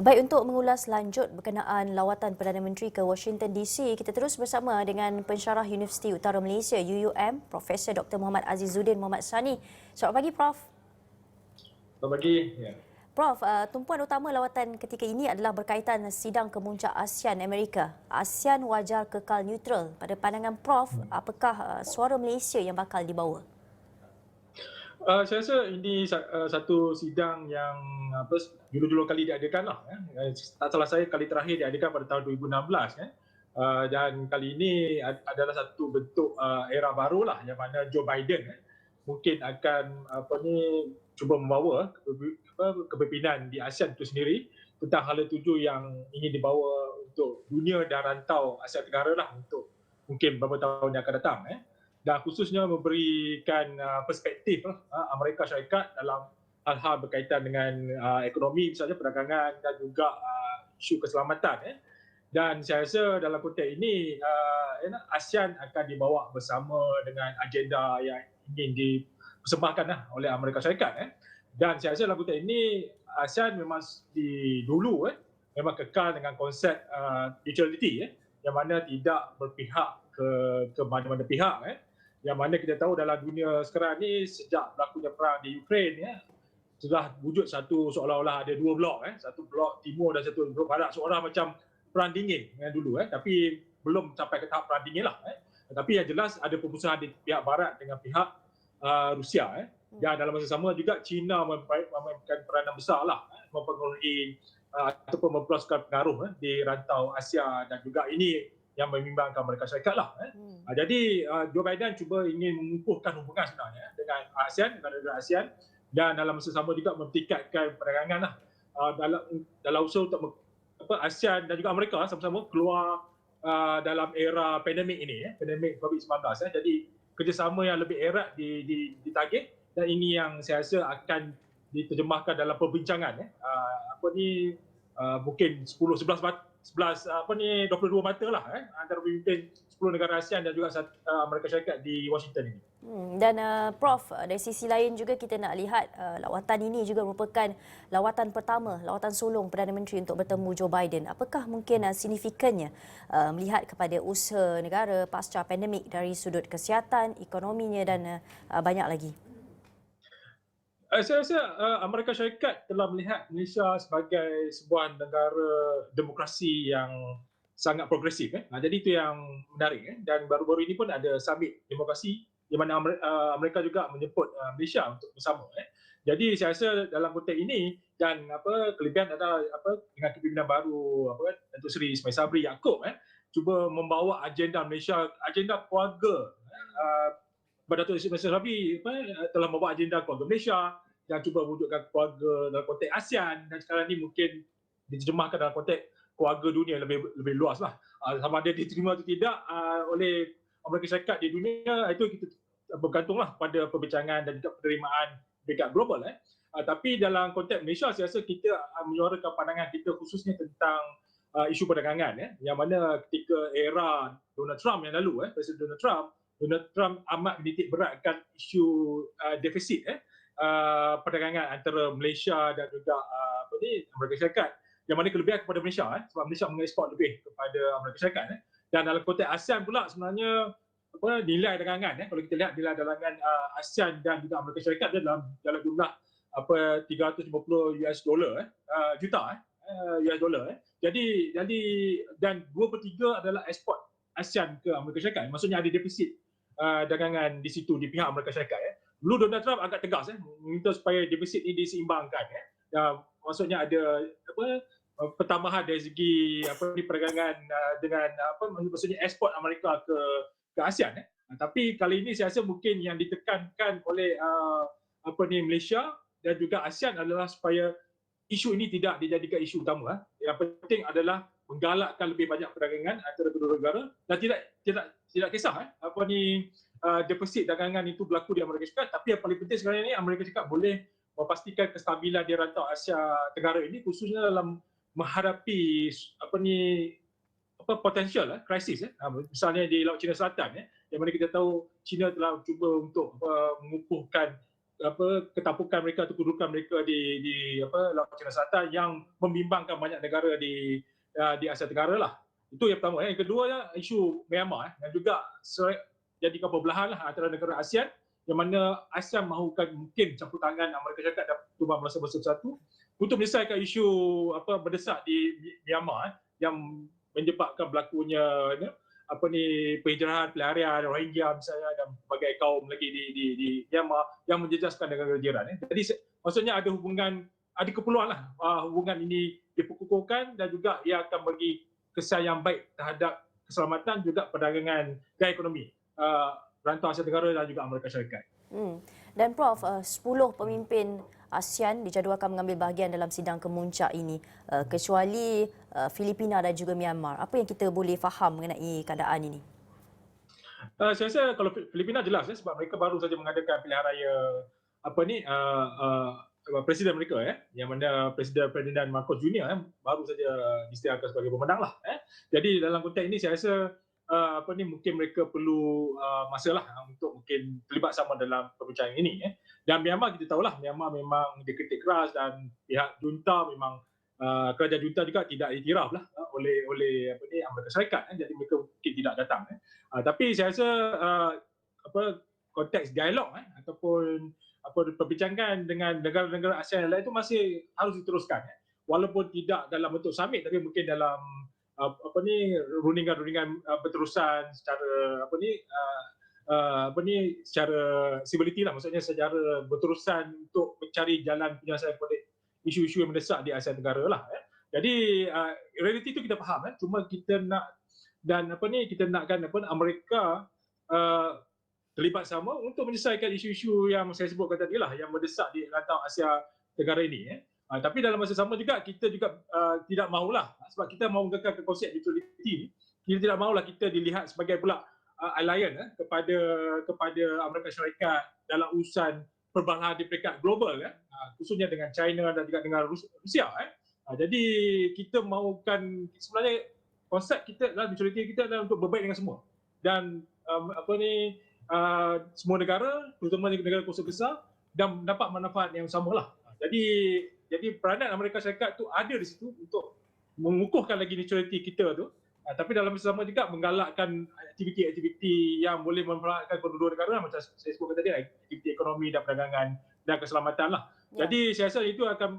Baik, untuk mengulas lanjut berkenaan lawatan Perdana Menteri ke Washington DC, kita terus bersama dengan pensyarah Universiti Utara Malaysia UUM, Profesor Dr. Muhammad Azizuddin Muhammad Sani. Selamat pagi, Prof. Selamat pagi. Ya. Prof, tumpuan utama lawatan ketika ini adalah berkaitan sidang kemuncak ASEAN Amerika. ASEAN wajar kekal neutral. Pada pandangan Prof, apakah suara Malaysia yang bakal dibawa? Saya rasa ini satu sidang yang dulu-dulu kali diadakan lah. Tak salah saya kali terakhir diadakan pada tahun 2016. Dan kali ini adalah satu bentuk era baru lah, yang mana Joe Biden mungkin akan cuba membawa kepimpinan di ASEAN itu sendiri tentang hala tuju yang ingin dibawa untuk dunia dan rantau Asia Tenggara lah untuk mungkin beberapa tahun yang akan datang. Dan khususnya memberikan perspektif Amerika Syarikat dalam hal-hal berkaitan dengan ekonomi, misalnya perdagangan dan juga isu keselamatan. Dan saya rasa dalam konteks ini ASEAN akan dibawa bersama dengan agenda yang ingin dipersembahkan oleh Amerika Syarikat. Dan saya rasa dalam konteks ini ASEAN memang dulu memang kekal dengan konsep neutrality, yang mana tidak berpihak ke mana-mana pihak. Yang mana kita tahu dalam dunia sekarang ni, sejak berlakunya perang di Ukraine, sudah wujud satu seolah-olah ada dua blok, satu blok timur dan satu blok barat, seolah macam perang dingin dulu, tapi belum sampai ke tahap perang dingin lah. Tapi yang jelas ada permusuhan di pihak barat dengan pihak Rusia. Dan dalam masa sama juga China memainkan peranan besar lah, mempengaruhi ataupun memperluaskan pengaruh di rantau Asia, dan juga ini yang membimbangkan Amerika Syarikat lah. Jadi Joe Biden cuba ingin mengukuhkan hubungan sebenarnya dengan ASEAN, dengan negara ASEAN, dan dalam masa sama juga meningkatkan perdagangan lah, dalam usaha untuk ASEAN dan juga Amerika sama-sama keluar dalam era pandemik ini, pandemik COVID-19. Jadi kerjasama yang lebih erat ditarget, dan ini yang saya rasa akan diterjemahkan dalam perbincangan mungkin 22 mata lah antara pemimpin 10 negara ASEAN dan juga Amerika Syarikat di Washington ini. Dan Prof, dari sisi lain juga kita nak lihat lawatan ini juga merupakan lawatan pertama, lawatan sulung Perdana Menteri untuk bertemu Joe Biden. Apakah mungkin signifikannya melihat kepada usaha negara pasca pandemik dari sudut kesihatan, ekonominya dan banyak lagi? Saya rasa Amerika Syarikat telah melihat Malaysia sebagai sebuah negara demokrasi yang sangat progresif. Jadi itu yang menarik. Dan baru-baru ini pun ada summit demokrasi di mana Amerika juga menyebut Malaysia untuk bersama. Jadi saya rasa dalam konteks ini, dan kelebihan adalah dengan kepimpinan baru Datuk Seri Ismail Sabri Yaakob cuba membawa agenda Malaysia, agenda keluarga. Datuk Seri Ismail Sabri telah membawa agenda keluarga Malaysia yang cuba wujudkan keluarga dalam konteks ASEAN, dan sekarang ini mungkin diterjemahkan dalam konteks keluarga dunia lebih luas lah. Sama ada diterima atau tidak oleh Amerika Syarikat di dunia, itu kita bergantunglah pada perbincangan dan juga penerimaan dekat global. Tapi dalam konteks Malaysia, saya rasa kita menyuarakan pandangan kita khususnya tentang isu perdagangan, yang mana ketika era Donald Trump yang lalu, Presiden Donald Trump amat menitik beratkan isu defisit perdagangan antara Malaysia dan juga Amerika Syarikat, yang mana kelebihan kepada Malaysia sebab Malaysia mengeksport lebih kepada Amerika Syarikat. Dan dalam konteks ASEAN pula sebenarnya nilai dagangan, kalau kita lihat nilai dagangan ASEAN dan juga Amerika Syarikat dia dalam jumlah 350 US dollar juta US dollar. Jadi dan 2/3 adalah ekspor ASEAN ke Amerika Syarikat. Maksudnya ada defisit dagangan di situ di pihak Amerika Syarikat. Dulu Donald Trump agak tegas meminta supaya defisit ini diseimbangkan. Maksudnya ada pertambahan dari segi perdagangan dengan maksudnya ekspor Amerika ke ASEAN. Tapi kali ini saya rasa mungkin yang ditekankan oleh Malaysia dan juga ASEAN adalah supaya isu ini tidak dijadikan isu utama. Yang penting adalah menggalakkan lebih banyak perdagangan antara kedua negara, dan tidak kisah defisit dagangan itu berlaku di Amerika Syarikat. Tapi yang paling penting sekarang ini, Amerika Syarikat boleh memastikan kestabilan di rantau Asia Tenggara ini, khususnya dalam menghadapi potensial krisis. Misalnya di Laut Cina Selatan, yang mana kita tahu China telah cuba untuk mengukuhkan ketapukan mereka atau kedudukan mereka di Laut Cina Selatan yang membimbangkan banyak negara di Asia Tenggara lah. Itu yang pertama. Yang kedua isu Myanmar dan juga jadikan perbelahan lah antara negara ASEAN yang mana ASEAN mahukan mungkin campur tangan Amerika Syarikat dan Pertubuhan Malaysia Bersatu untuk menyelesaikan isu berdesak di Myanmar yang menyebabkan berlakunya penghijrahan pelarian Rohingya misalnya dan berbagai kaum lagi di Myanmar yang menjejaskan negara jiran. Jadi maksudnya ada keperluan lah hubungan ini diperkukuhkan dan juga ia akan bagi kesan yang baik terhadap keselamatan juga perdagangan dan ekonomi rantau Asia Tenggara dan juga Amerika Syarikat. Dan Prof, 10 pemimpin ASEAN dijadualkan mengambil bahagian dalam sidang kemuncak ini, kecuali Filipina dan juga Myanmar. Apa yang kita boleh faham mengenai keadaan ini? Saya rasa kalau Filipina jelas sebab mereka baru saja mengadakan pilihan raya presiden mereka yang mana Presiden Ferdinand Marcos Jr baru saja diisytiharkan sebagai pemenang lah. Jadi dalam konteks ini saya rasa mungkin mereka perlu masalah untuk mungkin terlibat sama dalam perbincangan ini. Dan Myanmar kita tahulah Myanmar memang dikritik keras dan pihak junta memang kerajaan junta juga tidak diiktiraf lah oleh Amerika Syarikat. Jadi mereka mungkin tidak datang. Tapi saya rasa konteks dialog ataupun perbincangan dengan negara-negara ASEAN lain itu masih harus diteruskan. Walaupun tidak dalam bentuk summit tapi mungkin dalam rundingan berterusan secara secara civility lah, maksudnya secara berterusan untuk mencari jalan penyelesaian kepada isu-isu yang mendesak di Asia Tenggara lah. Jadi realiti itu kita faham, cuma kita nak kita nakkan Amerika terlibat sama untuk menyelesaikan isu-isu yang saya sebutkan tadi lah yang mendesak di rantau Asia Tenggara ini. Tapi dalam masa sama juga kita juga tidak mahulah sebab kita mahu menggekalkan konsep neutrality ni, kita tidak mahulah kita dilihat sebagai pula alliance kepada Amerika Syarikat dalam urusan perbalahan di peringkat global khususnya dengan China dan juga dengan Rusia. Jadi kita mahukan sebenarnya konsep kita dalam neutrality kita adalah untuk berbaik dengan semua dan semua negara terutama negara kuasa besar dan mendapat manfaat yang samalah. Jadi peranan Amerika Syarikat tu ada di situ untuk mengukuhkan lagi neutrality kita tu. Tapi dalam masa sama juga menggalakkan aktiviti-aktiviti yang boleh memanfaatkan kedua-dua negara macam saya sebutkan tadi, aktiviti ekonomi dan perdagangan dan keselamatan lah. Jadi saya rasa itu akan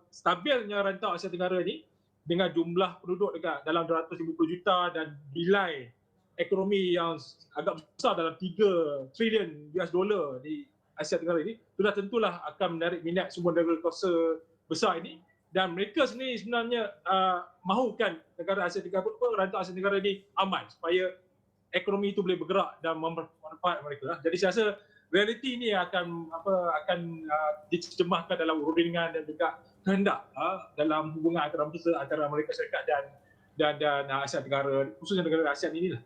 stabilnya rantau Asia Tenggara ni dengan jumlah penduduk dekat dalam 250 juta dan nilai ekonomi yang agak besar dalam 3 trilion US dollar di Asia Tenggara ini, sudah tentulah akan menarik minat semua negara kuasa besar ini dan mereka sendiri sebenarnya mahukan negara Asia Tenggara rantau Asia Tenggara ini aman supaya ekonomi itu boleh bergerak dan memanfaat mereka. Jadi saya rasa realiti ini akan diterjemahkan dalam rundingan dan juga kehendak dalam hubungan antara Amerika Syarikat dan Asia Tenggara khususnya negara ASEAN inilah.